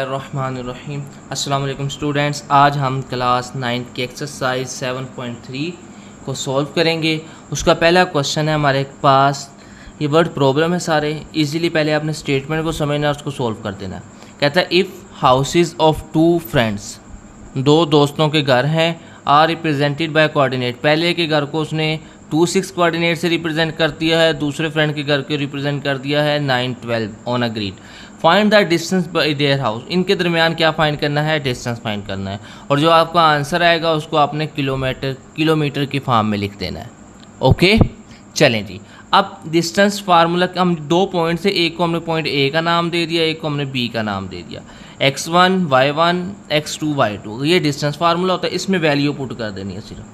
रहमानिर्रहीम। अस्सलाम वालेकुम स्टूडेंट्स, आज हम क्लास 9 की एक्सरसाइज 7.3 को सॉल्व करेंगे। उसका पहला क्वेश्चन है हमारे पास, ये वर्ड प्रॉब्लम है सारे, इजीली पहले आपने स्टेटमेंट को समझना है, उसको सॉल्व कर देना। कहता है if houses of two friends, दो दोस्तों के घर हैं, आर रिप्रेजेंटेड बाय कोऑर्डिनेट, पहले के घर को उसने 2 6 कोऑर्डिनेट से रिप्रेजेंट कर दिया है, दूसरे फ्रेंड के घर को रिप्रेजेंट कर दिया है 9 12 on a grid. Find the distance by their house, इनके दरमियान क्या फाइंड करना है, डिस्टेंस फाइंड करना है, और जो आपका आंसर आएगा उसको आपने किलोमीटर की फॉर्म में लिख देना है। ओके, चलें जी। अब डिस्टेंस फार्मूला हम 2 पॉइंट से, एक को हमने पॉइंट ए का नाम दे दिया, एक को हमने बी का नाम दे दिया, x1 y1 x2 y2, ये डिस्टेंस फार्मूला होता है, इसमें वैल्यू पुट कर देनी है सिर्फ।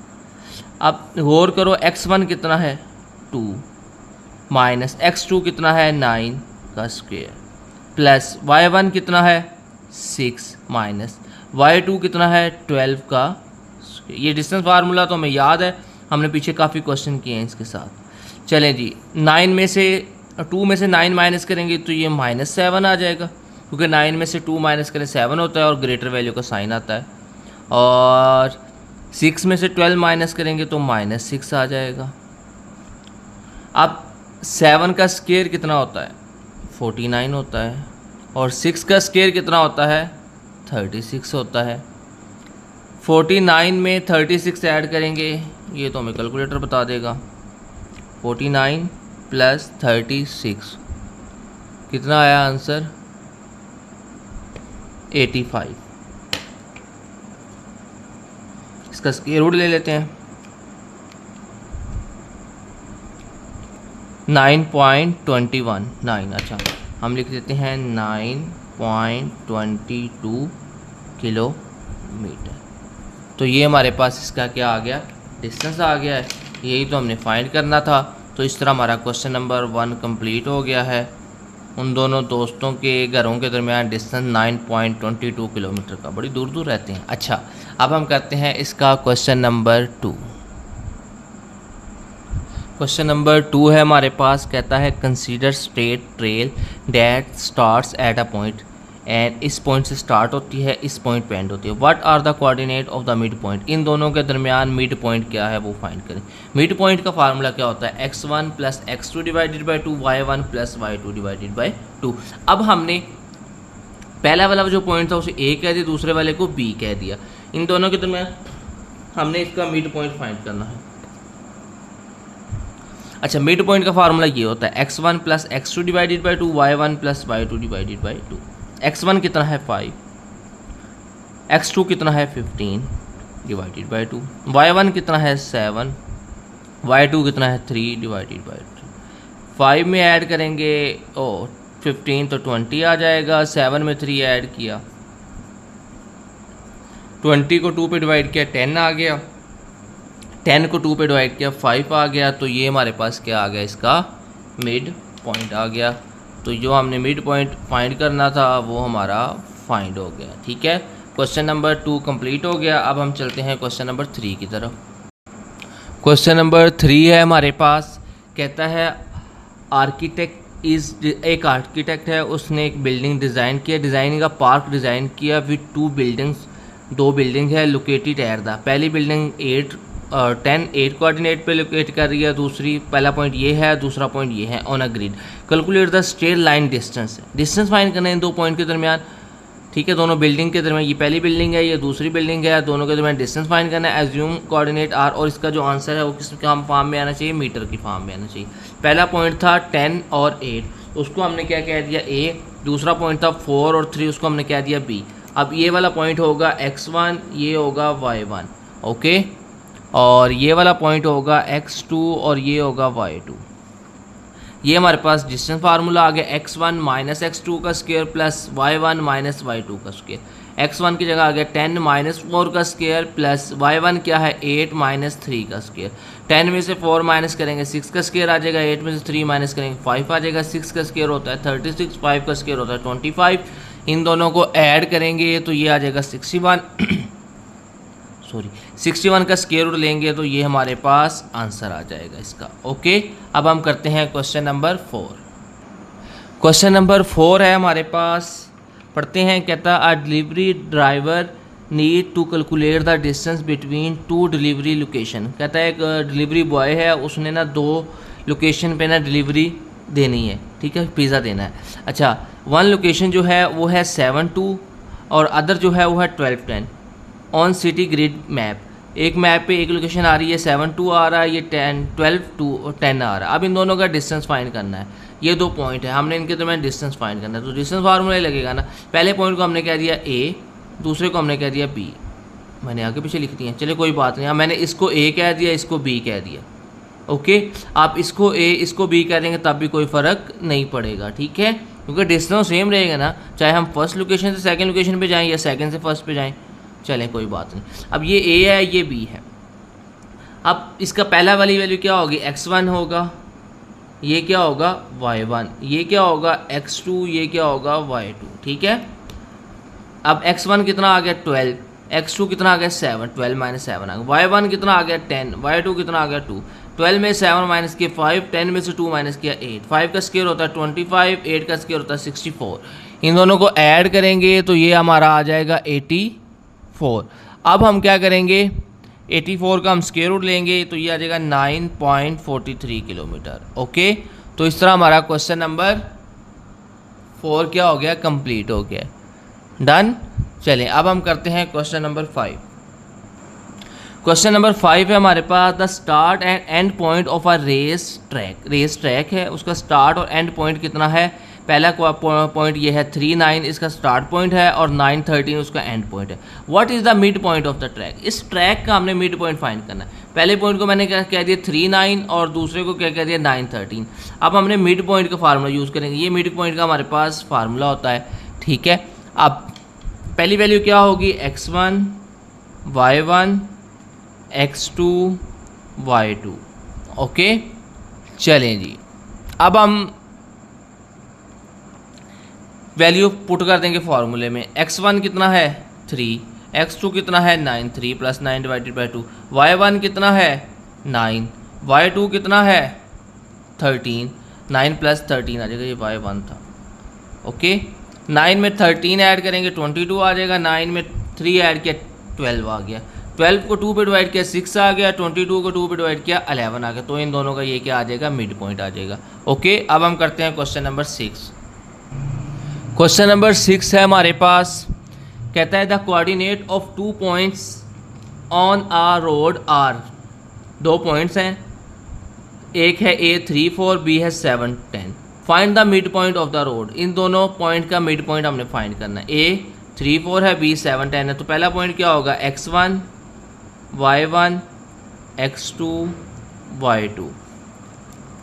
अब गौर करो, x1 कितना है 2 माइनस x2 कितना है 9 का स्क्वायर प्लस y1 कितना है 6 माइनस y2 कितना है 12 का स्क्वायर। ये डिस्टेंस फार्मूला तो हमें याद है, हमने पीछे काफ़ी क्वेश्चन किए हैं इसके साथ। चलें जी, 9 में से 2 में से 9 माइनस करेंगे तो ये -7 आ जाएगा, क्योंकि 9 में से 2 माइनस करें 7 होता है और ग्रेटर वैल्यू का साइन आता है। और 6 में से 12 माइनस करेंगे तो -6 आ जाएगा। अब 7 का स्क्वायर कितना होता है 49 होता है, और 6 का स्क्वायर कितना होता है 36 होता है। 49 में 36 ऐड करेंगे, ये तो हमें कैलकुलेटर बता देगा। 49 प्लस 36 कितना आया आंसर 85। इसका स्क्वायर रूट ले लेते हैं, 9.21 अच्छा हम लिख देते हैं 9.22 किलोमीटर। तो ये हमारे पास इसका क्या आ गया, डिस्टेंस आ गया है। यही तो हमने फाइंड करना था। तो इस तरह हमारा क्वेश्चन नंबर 1 कंप्लीट हो गया है। उन दोनों दोस्तों के घरों के दरमियान डिस्टेंस 9.22 किलोमीटर का, बड़ी दूर दूर रहते हैं। अच्छा, अब हम करते हैं इसका क्वेश्चन नंबर 2। क्वेश्चन नंबर 2 है हमारे पास, कहता है consider straight trail that starts at a point, and इस पॉइंट से स्टार्ट होती है, इस पॉइंट पे एंड होती है। What are the coordinate of the mid point, इन दोनों के दरमियान मिड पॉइंट क्या है वो फाइंड करें। मिड पॉइंट का फार्मूला क्या होता है, x1 plus x2 divided by 2, y1 plus y2 divided by 2। अब हमने पहला वाला जो पॉइंट था उसे a कह दिया, दूसरे वाले को b कह दिया। इन दोनों के दरमियान हमने इसका मिड पॉइंट फाइंड करना है। अच्छा, मिड पॉइंट का फार्मूला ये होता है x1 plus x2 divided by 2, y1 plus y2 divided by 2। x1 कितना है 5, x2 कितना है 15 डिवाइडेड बाई 2, y1 कितना है 7, y2 कितना है 3 डिवाइडेड बाई 2। 5 में ऐड करेंगे 15 तो 20 आ जाएगा, 7 में 3 ऐड किया, 20 को 2 पे डिवाइड किया 10 आ गया, 10 को 2 पे डिवाइड किया 5 आ गया। तो ये हमारे पास क्या आ गया, इसका मिड पॉइंट आ गया। तो जो हमने मिड पॉइंट फाइंड करना था वो हमारा फाइंड हो गया। ठीक है, क्वेश्चन नंबर 2 कंप्लीट हो गया। अब हम चलते हैं क्वेश्चन नंबर 3 की तरफ। क्वेश्चन नंबर 3 है हमारे पास, कहता है एक आर्किटेक्ट है, उसने एक बिल्डिंग डिज़ाइन किया, डिज़ाइनिंग का पार्क डिज़ाइन किया विद 2 बिल्डिंग्स, 2 बिल्डिंग है लोकेटेड एट द, पहली बिल्डिंग 8 कोऑर्डिनेट पे लोकेट कर रही है, दूसरी पहला पॉइंट ये है, दूसरा पॉइंट ये है on a grid. Calculate the straight line distance, distance find करना है इन 2 पॉइंट के दरमियान। ठीक है, दोनों बिल्डिंग के दरमियान, ये पहली बिल्डिंग है, ये दूसरी बिल्डिंग है, दोनों के दरमियान डिस्टेंस फाइंड करना है। एज्यूम कोऑर्डिनेट आर, और इसका जो आंसर है वो किस फॉर्म में आना चाहिए, मीटर की फॉर्म में आना चाहिए। पहला पॉइंट था 10 और 8, उसको हमने क्या कह दिया a, दूसरा पॉइंट था 4 और 3, उसको हमने कह दिया b। अब ये वाला पॉइंट होगा x1, ये होगा y1, ओके, और ये वाला पॉइंट होगा x2 और ये होगा y2। ये हमारे पास डिस्टेंस फार्मूला आ गया, x1 माइनस x2 का square plus y1 minus y2 का स्क्वायर। x1 की जगह आ गया 10 माइनस 4 का स्क्वायर प्लस y1 क्या है 8 माइनस 3 का स्क्वायर। 10 में से 4 माइनस करेंगे 6 का स्क्वायर आ जाएगा, 8 में से 3 माइनस करेंगे 5 आ जाएगा, 6 का स्क्वायर होता है 36, 5 का स्क्वायर होता है 25। इन दोनों को ऐड करेंगे तो ये आ जाएगा 61 का स्क्वायर रूट लेंगे तो ये हमारे पास आंसर आ जाएगा इसका। ओके, अब हम करते हैं क्वेश्चन नंबर 4। क्वेश्चन नंबर 4 है हमारे पास, पढ़ते हैं। कहता a delivery driver need to calculate the distance between two delivery location. कहता है एक डिलीवरी बॉय है, उसने ना 2 लोकेशन पे ना डिलीवरी देनी है, ठीक है, पिज़्ज़ा देना है। अच्छा, वन लोकेशन जो है वो है 7-2 और अदर जो है वो है 12-10 ऑन सिटी ग्रिड मैप। एक मैप पे एक लोकेशन आ रही है 7-2 आ रहा है, ये 12-2 आ रहा है। अब इन दोनों का डिस्टेंस फाइंड करना है। ये 2 पॉइंट है, हमने इनके दरमियान डिस्टेंस फाइंड करना है। तो डिस्टेंस फार्मूला लगेगा ना, पहले पॉइंट को हमने कह दिया ए, दूसरे को हमने कह दिया बी। मैंने आगे पीछे लिख दिया, चलिए कोई बात नहीं। अब मैंने इसको ए कह दिया, इसको बी कह दिया। ओके, आप इसको ए इसको बी कह देंगे तब भी कोई फ़र्क नहीं पड़ेगा, ठीक है, क्योंकि डिस्टेंस सेम रहेगा ना, चाहे हम फर्स्ट लोकेशन से सेकंड लोकेशन पे जाएं या सेकंड से फर्स्ट पे जाएं। चलें कोई बात नहीं। अब ये ए है, ये बी है। अब इसका पहला वाली वैल्यू क्या होगी, x1 होगा, ये क्या होगा y1, ये क्या होगा x2, ये क्या होगा y2, ठीक है। अब x1 कितना आ गया 12, x2 कितना आ गया 7, 12 - 7 आ गया, y1 कितना आ गया 10, y2 कितना आ गया 2। 12 में 7 माइनस किया 5, 10 में से 2 माइनस किया 8। 5 का स्क्वायर होता है 25, 8 का स्क्वायर होता है 64। इन दोनों को ऐड करेंगे तो ये हमारा आ जाएगा 84। अब हम क्या करेंगे, 84 का हम स्क्वायर रूट लेंगे तो ये आ जाएगा 9.43 किलोमीटर। ओके, तो इस तरह हमारा क्वेश्चन नंबर 4 क्या हो गया, कंप्लीट हो गया, डन। चलें अब हम करते हैं क्वेश्चन नंबर 5। क्वेश्चन नंबर 5 है हमारे पास, the start and end point of a race track. Race track है, उसका स्टार्ट और एंड पॉइंट कितना है। पहला पॉइंट ये है 39, इसका स्टार्ट पॉइंट है, और 913 उसका एंड पॉइंट है। What is the mid point of the track. इस ट्रैक का हमने मिड पॉइंट फाइंड करना है। पहले पॉइंट को मैंने क्या कह दिया 39 और दूसरे को क्या कह दिया 913। अब हमने मिड पॉइंट का फार्मूला यूज़ करेंगे। ये मिड पॉइंट का हमारे पास फार्मूला होता है, ठीक है। अब पहली वैल्यू क्या होगी, x1 y1 x2 y2। Okay, चलें जी, अब हम वैल्यू पुट कर देंगे फार्मूले में। x1 कितना है 3, x2 कितना है 9, 3 + 9 / 2, y1 कितना है 9, y2 कितना है 13, 9 + 13 आ जाएगा, ये y1 था। ओके, 9 में 13 ऐड करेंगे 22 आ जाएगा, 9 में 3 ऐड किया 12 आ गया, 12 को 2 पे डिवाइड किया 6 आ गया, 22 को 2 पे डिवाइड किया 11 आ गया। तो इन दोनों का ये क्या आ जाएगा, मिड पॉइंट आ जाएगा। ओके, अब हम करते हैं क्वेश्चन नंबर 6। क्वेश्चन नंबर 6 है हमारे पास, कहता है the coordinate of 2 points on a road are. 2 points हैं, एक है A 3 4, B है 7 10। Find the mid point of the road. इन दोनों पॉइंट का मिड पॉइंट हमने फाइंड करना है। A 3 4 है, B 7 10 है। तो पहला पॉइंट क्या होगा, x1 y1 x2 y2,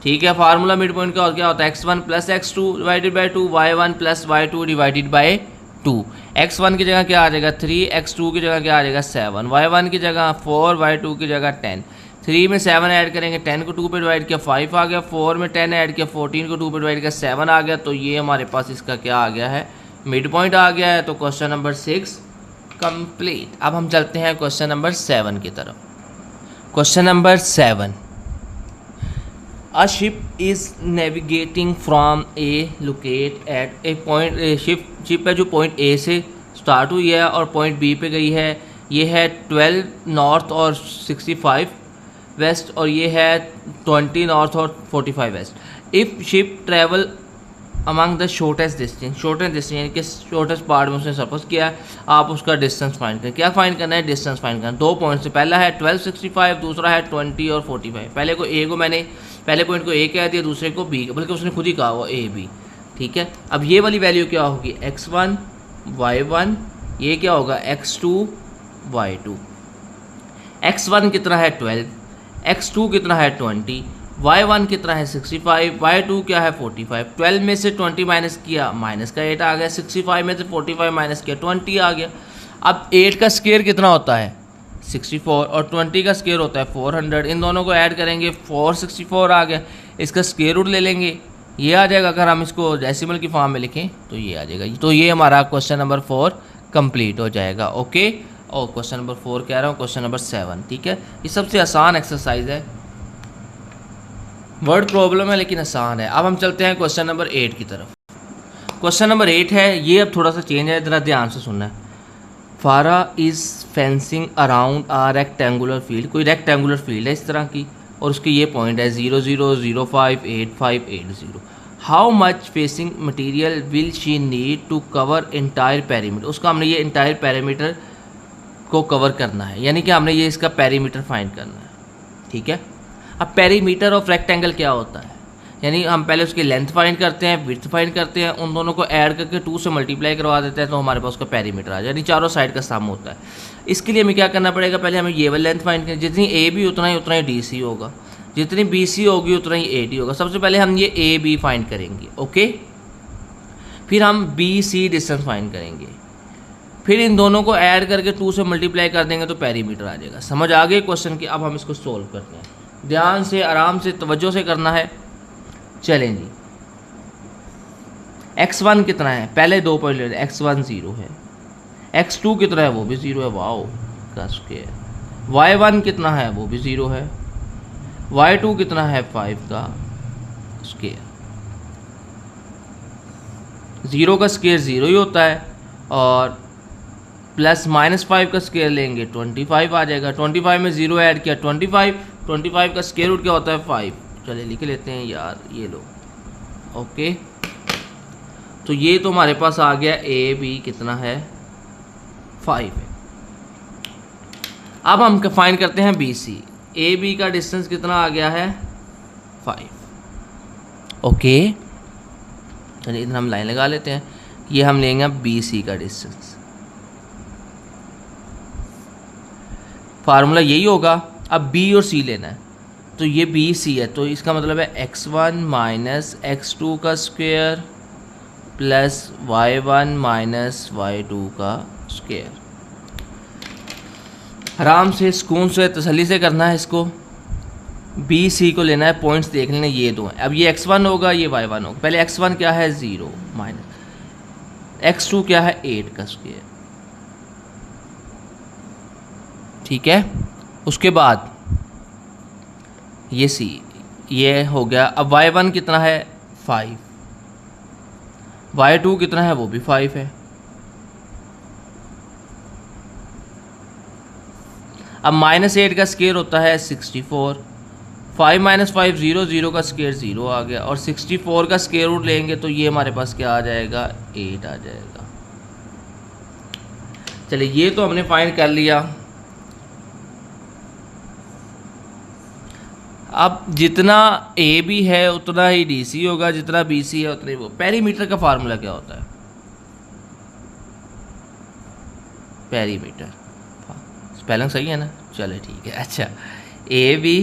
ठीक है। फार्मूला मिड पॉइंट का क्या होता है, x1 + x2 / 2, y1 + y2 / 2। x1 की जगह क्या आ जाएगा 3, x2 की जगह क्या आ जाएगा 7, y1 की जगह 4, y2 की जगह 10। 3 में 7 ऐड करेंगे, 10 को 2 पे डिवाइड किया 5 आ गया, 4 में 10 ऐड किया 14 को 2 पे डिवाइड किया 7 आ गया। तो ये हमारे पास इसका क्या आ गया है, मिड पॉइंट आ गया है। तो क्वेश्चन नंबर 6 कंप्लीट। अब हम चलते हैं क्वेश्चन नंबर 7 की तरफ। Question number 7, a ship is navigating from a locate at a point. Ship है जो पॉइंट ए से स्टार्ट हुई है और पॉइंट बी पे गई है। ये है 12 नॉर्थ और 65 वेस्ट, और ये है 20 नॉर्थ और 45 west. If ship travel among the shortest distance यानी कि शॉर्टेस्ट पार्ट में उसने सफर किया है, आप उसका डिस्टेंस फाइंड करें। क्या फाइंड करना है, डिस्टेंस फाइंड करना। 2 पॉइंट से, पहला है 12 65, दूसरा है 20 और 45। पहले पॉइंट को ए कह दिया, दूसरे को बी, बल्कि उसने खुद ही कहा वो ए बी, ठीक है। अब ये वाली वैल्यू क्या होगी, x1 y1, ये क्या होगा x2 y2। x1 कितना है 12, x2 कितना है 20, y1 कितना है 65, y2 क्या है 45। 12 में से 20 माइनस किया, माइनस का 8 आ गया। 65 में से 45 माइनस किया 20 आ गया। अब 8 का स्क्वायर कितना होता है 64, और 20 का स्क्वायर होता है 400। इन दोनों को ऐड करेंगे 464 आ गया। इसका स्क्वायर रूट ले लेंगे, ये आ जाएगा। अगर हम इसको डेसिमल की फॉर्म में लिखें तो ये आ जाएगा। तो ये हमारा क्वेश्चन नंबर 4 कंप्लीट हो जाएगा। ओके, और क्वेश्चन नंबर 4 कह रहा हूँ, क्वेश्चन नंबर 7, ठीक है। ये सबसे आसान एक्सरसाइज है, वर्ड प्रॉब्लम है लेकिन आसान है। अब हम चलते हैं क्वेश्चन नंबर 8 की तरफ। क्वेश्चन नंबर 8 है, ये अब थोड़ा सा चेंज है, ज़रा ध्यान से सुनना है। Farah is fencing around a rectangular field, कोई रेक्टेंगुलर फील्ड है इस तरह की और उसके ये पॉइंट है 0 0 0 5 8 5 8 0। How much fencing material will she need to cover entire perimeter, उसका हमने ये इंटायर पेरीमीटर को कवर करना है, यानी कि हमने ये इसका पेरीमीटर फाइंड करना है, ठीक है। अब पेरीमीटर ऑफ रेक्टेंगल क्या होता है, यानी हम पहले उसकी लेंथ फाइंड करते हैं, विड्थ फाइंड करते हैं, उन दोनों को ऐड करके 2 से मल्टीप्लाई करवा देते हैं तो हमारे पास उसका पेरीमीटर आ जाए, यानी चारों साइड का सम होता है। इसके लिए हमें क्या करना पड़ेगा, पहले हमें ये वाली लेंथ फाइंड करनी, जितनी ए बी उतना ही डी सी होगा, जितनी बी सी होगी उतना ही ए डी होगा। सबसे पहले हम ये ए बी फाइंड करेंगे, ओके। फिर हम बी सी डिस्टेंस फाइंड करेंगे, फिर इन दोनों को ऐड करके 2 से मल्टीप्लाई कर देंगे तो पेरीमीटर आ जाएगा। समझ आ गए क्वेश्चन की। अब हम इसको सोल्व करते हैं, ध्यान से आराम से तवज्जो से करना है। चलें जी, x1 कितना है, पहले 2 पॉइंट ले लें। x1 0 है, x2 कितना है, वो भी 0 है, वाओ का स्क्वायर। y1 कितना है, वो भी 0 है, y2 कितना है, 5 का स्क्वायर। 0 का स्क्वायर 0 ही होता है और प्लस -5 का स्क्वायर लेंगे 25 आ जाएगा। 25 में 0 ऐड किया 25 का स्क्वायर रूट क्या होता है, 5। चलिए लिख लेते हैं यार, ये लो, ओके। तो ये तो हमारे पास आ गया ए बी कितना है, 5 है। अब हम फाइंड करते हैं बी सी। ए बी का डिस्टेंस कितना आ गया है, 5, ओके। चलिए इधर हम लाइन लगा लेते हैं, ये हम लेंगे बी सी का डिस्टेंस। फार्मूला यही होगा। अब बी और सी लेना है, तो ये बी सी है, तो इसका मतलब है x1 माइनस x2 का square plus y1 minus y2 का स्क्वायर। आराम से सुकून से तसल्ली से करना है इसको। बी सी को लेना है, पॉइंट्स देख लेना, ये दो हैं। अब ये x1 होगा, ये y1 होगा। पहले x1 क्या है, 0 माइनस x2 क्या है, 8 का स्क्वायर, ठीक है। उसके बाद ये सी, ये हो गया। अब y1 कितना है, 5, y2 कितना है, वो भी 5 है। अब -8 का स्क्वायर होता है 64, 5 - 5 0, 0 का स्क्वायर 0 आ गया, और 64 का स्क्वायर रूट लेंगे तो ये हमारे पास क्या आ जाएगा, 8 आ जाएगा। चलिए ये तो हमने फाइंड कर लिया। अब जितना ए बी है उतना ही डी सी होगा, जितना बी सी है उतना ही वो। पेरीमीटर का फार्मूला क्या होता है, पेरीमीटर स्पेलिंग सही है ना, चले ठीक है। अच्छा, A B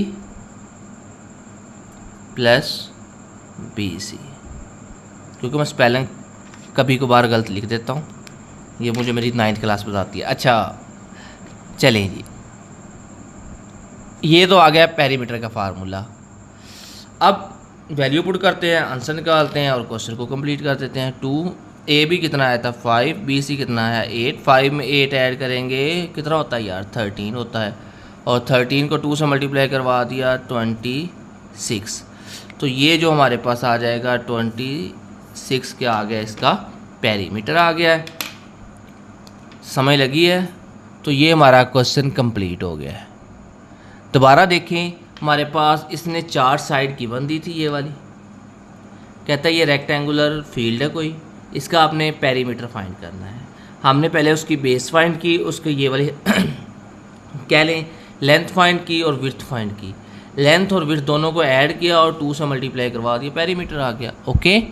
plus B C, क्योंकि मैं स्पेलिंग कभी कभार गलत लिख देता हूँ, ये मुझे मेरी 9th क्लास बताती है। अच्छा चलें जी, ये तो आ गया पेरीमीटर का फार्मूला। अब वैल्यू पुट करते हैं, आंसर निकालते हैं और क्वेश्चन को कंप्लीट कर देते हैं। 2 ए बी कितना आया था, 5, बी सी कितना है, 8। 5 में 8 ऐड करेंगे कितना होता है यार, 13 होता है, और 13 को 2 से मल्टीप्लाई करवा दिया 26। तो ये जो हमारे पास आ जाएगा 26 क्या आ गया, इसका पेरीमीटर आ गया है। समझ लगी है, तो ये हमारा क्वेश्चन कंप्लीट हो गया है। दोबारा देखें, हमारे पास इसने 4 साइड गिवन दी थी, ये वाली कहता है ये रेक्टेंगुलर फील्ड है कोई, इसका आपने पेरीमीटर फाइंड करना है। हमने पहले उसकी बेस फाइंड की, उसके ये वाली कह लें लेंथ फाइंड की और विड्थ फाइंड की। लेंथ और विड्थ दोनों को ऐड किया और 2 से मल्टीप्लाई करवा दिया, पेरीमीटर आ गया। ओके,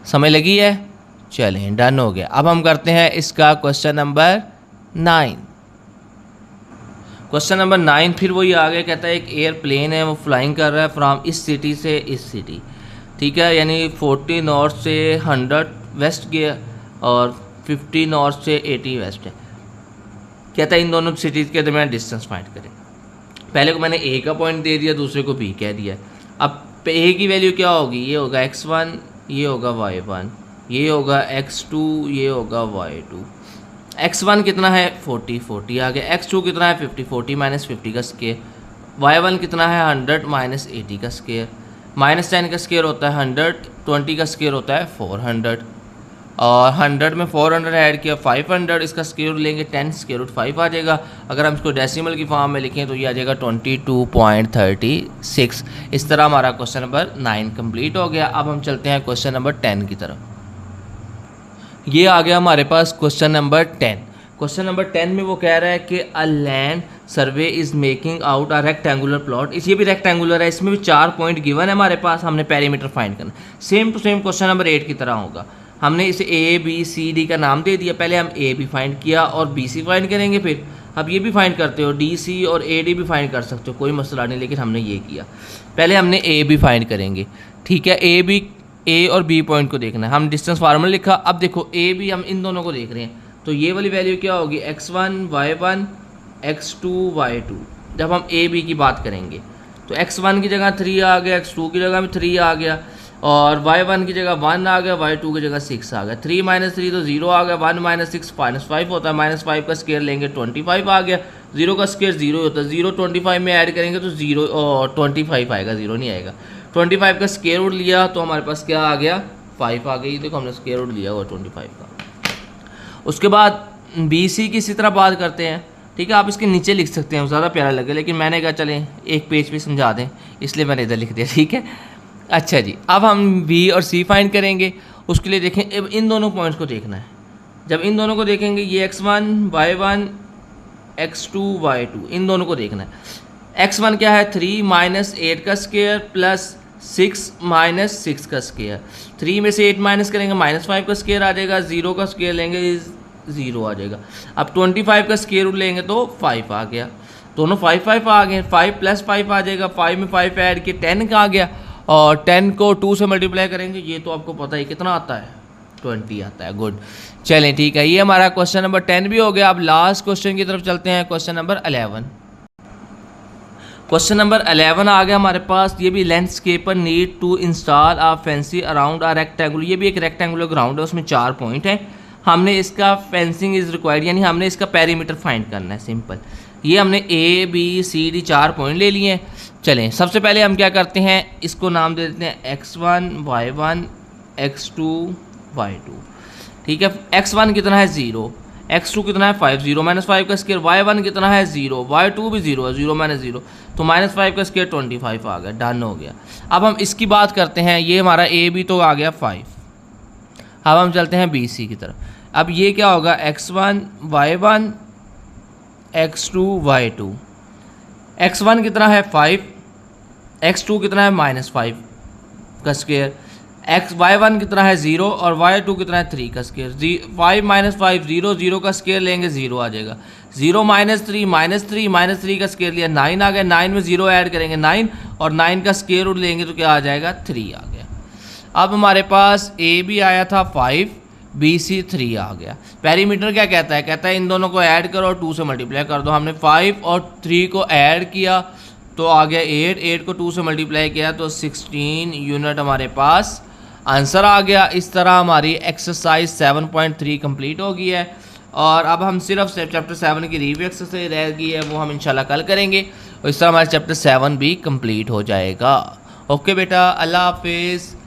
समझ लगी है, चलें डन हो गया। अब हम करते हैं इसका क्वेश्चन नंबर 9। क्वेश्चन नंबर 9 फिर वही आ गया, कहता है एक एयरप्लेन है, वो फ्लाइंग कर रहा है फ्रॉम इस सिटी से इस सिटी, ठीक है, यानी 40 नॉर्थ से 100 वेस्ट गया और 50 नॉर्थ से 80 वेस्ट है। कहता है इन दोनों सिटीज़ के दरमियान डिस्टेंस फाइंड करें। पहले को मैंने ए का पॉइंट दे दिया, दूसरे को बी कह दिया। अब ए की वैल्यू क्या होगी, ये होगा x1, ये होगा y1, ये होगा x2, ये होगा y2। x1 कितना है 40 आ गया, x2 कितना है 50 -50 का स्क्वायर, y1 कितना है 100 -80 का स्क्वायर, -10 का स्क्वायर होता है 100, 20 का स्क्वायर होता है 400। और 100 में 400 ऐड किया 500, इसका स्क्वायर रूट लेंगे 10 स्क्वायर रूट 5 आ जाएगा। अगर हम इसको डेसिमल की फॉर्म में लिखें तो ये आ जाएगा 22.36। इस तरह हमारा क्वेश्चन नंबर 9 कंप्लीट हो गया। अब हम चलते हैं क्वेश्चन नंबर 10 की तरफ। ये आ गया हमारे पास क्वेश्चन नंबर 10। क्वेश्चन नंबर 10 में वो कह रहा है कि a land survey is making out a rectangular plot. इस ये भी रेक्टेंगुलर है, इसमें भी 4 पॉइंट गिवन है हमारे पास, हमने पेरीमीटर फाइंड करना। Same to same question number 8 की तरह होगा। हमने इसे ए बी सी डी का नाम दे दिया। पहले हम ए बी फाइंड किया और बी सी फाइंड करेंगे, फिर अब ये भी फाइंड करते हो, डी सी और ए डी भी फाइंड कर सकते हो, कोई मसला नहीं, लेकिन हमने ये किया। पहले हमने ए बी फाइंड करेंगे, ठीक है। ए और बी पॉइंट को देखना है, हम डिस्टेंस फार्मूला लिखा। अब देखो ए बी हम इन दोनों को देख रहे हैं, तो ये वाली वैल्यू क्या होगी, x1 y1 x2 y2। जब हम ए बी की बात करेंगे तो x1 की जगह 3 आ गया, x2 की जगह भी 3 आ गया, और y1 की जगह 1 आ गया, y2 की जगह 6 आ गया। 3 - 3 तो 0 आ गया, 1 - 6 -5 होता है, -5 का स्क्वायर लेंगे 25 आ गया। 0 का स्क्वायर 0 होता है, 0 25 में ऐड करेंगे तो 0 और 25 आएगा, 0 नहीं आएगा। 25 का स्क्वायर रूट लिया तो हमारे पास क्या आ गया, 5 आ गई। देखो हमने स्क्वायर रूट लिया हुआ 25 का। उसके बाद बी सी की इसी तरह बात करते हैं, ठीक है। आप इसके नीचे लिख सकते हैं, ज़्यादा प्यारा लगे, लेकिन मैंने कहा चलें एक पेज पे समझा दें, इसलिए मैंने इधर लिख दिया, ठीक है। अच्छा जी, अब हम बी और सी फाइंड करेंगे। उसके लिए देखें, अब इन दोनों पॉइंट्स को देखना है। जब इन दोनों को देखेंगे, ये x1 y1 x2 y2, इन दोनों को देखना है। x1 क्या है, 3 - 8 का स्क्वायर प्लस 6 - 6 का स्क्वायर। 3 में से 8 माइनस करेंगे -5 का स्क्वायर आ जाएगा, 0 का स्क्वायर लेंगे 0 आ जाएगा। अब 25 का स्क्वायर रूट लेंगे तो 5 आ गया, दोनों 5 आ गए। 5 + 5 आ जाएगा, 5 में 5 ऐड के 10 का आ गया, और 10 को 2 से मल्टीप्लाई करेंगे, ये तो आपको पता ही कितना आता है, 20 आता है। गुड, चलें ठीक है, ये हमारा क्वेश्चन नंबर 10 भी हो गया। अब लास्ट क्वेश्चन की तरफ चलते हैं, क्वेश्चन नंबर 11। क्वेश्चन नंबर 11 आ गया हमारे पास। ये भी landscaper need to install a fence around a rectangular. ये भी एक रेक्टेंगुलर ग्राउंड है, उसमें 4 पॉइंट हैं। हमने इसका फेंसिंग इज़ रिक्वायर्ड, यानी हमने इसका पेरीमीटर फाइंड करना है, सिंपल। ये हमने A B C D 4 point ले लिए हैं। चलें, सबसे पहले हम क्या करते हैं, इसको नाम दे देते हैं x1 y1 x2 y2, ठीक है। x1 कितना है 0, x2 कितना है 5, 0 - 5 का स्क्वायर, y1 कितना है 0, y2 भी 0 है, 0 - 0 तो -5 का स्क्वायर 25 आ गया, डन हो गया। अब हम इसकी बात करते हैं, ये हमारा ए बी तो आ गया 5। अब हम चलते हैं बी सी की तरफ। अब ये क्या होगा, x1 y1 x2 y2। x1 कितना है 5, x2 कितना है -5 का स्क्वायर, y1 कितना है 0 और y2 कितना है 3 का स्क्वायर। 5 - 5 0, 0 का स्क्वायर लेंगे 0 आ जाएगा। 0 - 3 -3 का स्क्वायर लिया 9 आ गया, 9 में 0 ऐड करेंगे 9, और 9 का स्क्वायर रूट लेंगे तो क्या आ जाएगा, 3 आ गया। अब हमारे पास ए बी आया था 5, बी सी 3 आ गया। पेरीमीटर क्या कहता है, कहता है इन दोनों को ऐड करो और 2 से मल्टीप्लाई कर दो। हमने 5 और 3 को ऐड किया तो आ गया 8, 8 को 2 से मल्टीप्लाई किया तो 16 यूनिट हमारे पास आंसर आ गया। इस तरह हमारी एक्सरसाइज 7.3 कंप्लीट हो गई है, और अब हम सिर्फ चैप्टर 7 की रिव्यू एक्सरसाइज रह गई है, वो हम इंशाल्लाह कल करेंगे, और इस तरह हमारा चैप्टर 7 भी कंप्लीट हो जाएगा। ओके बेटा, अल्लाह हाफिज़।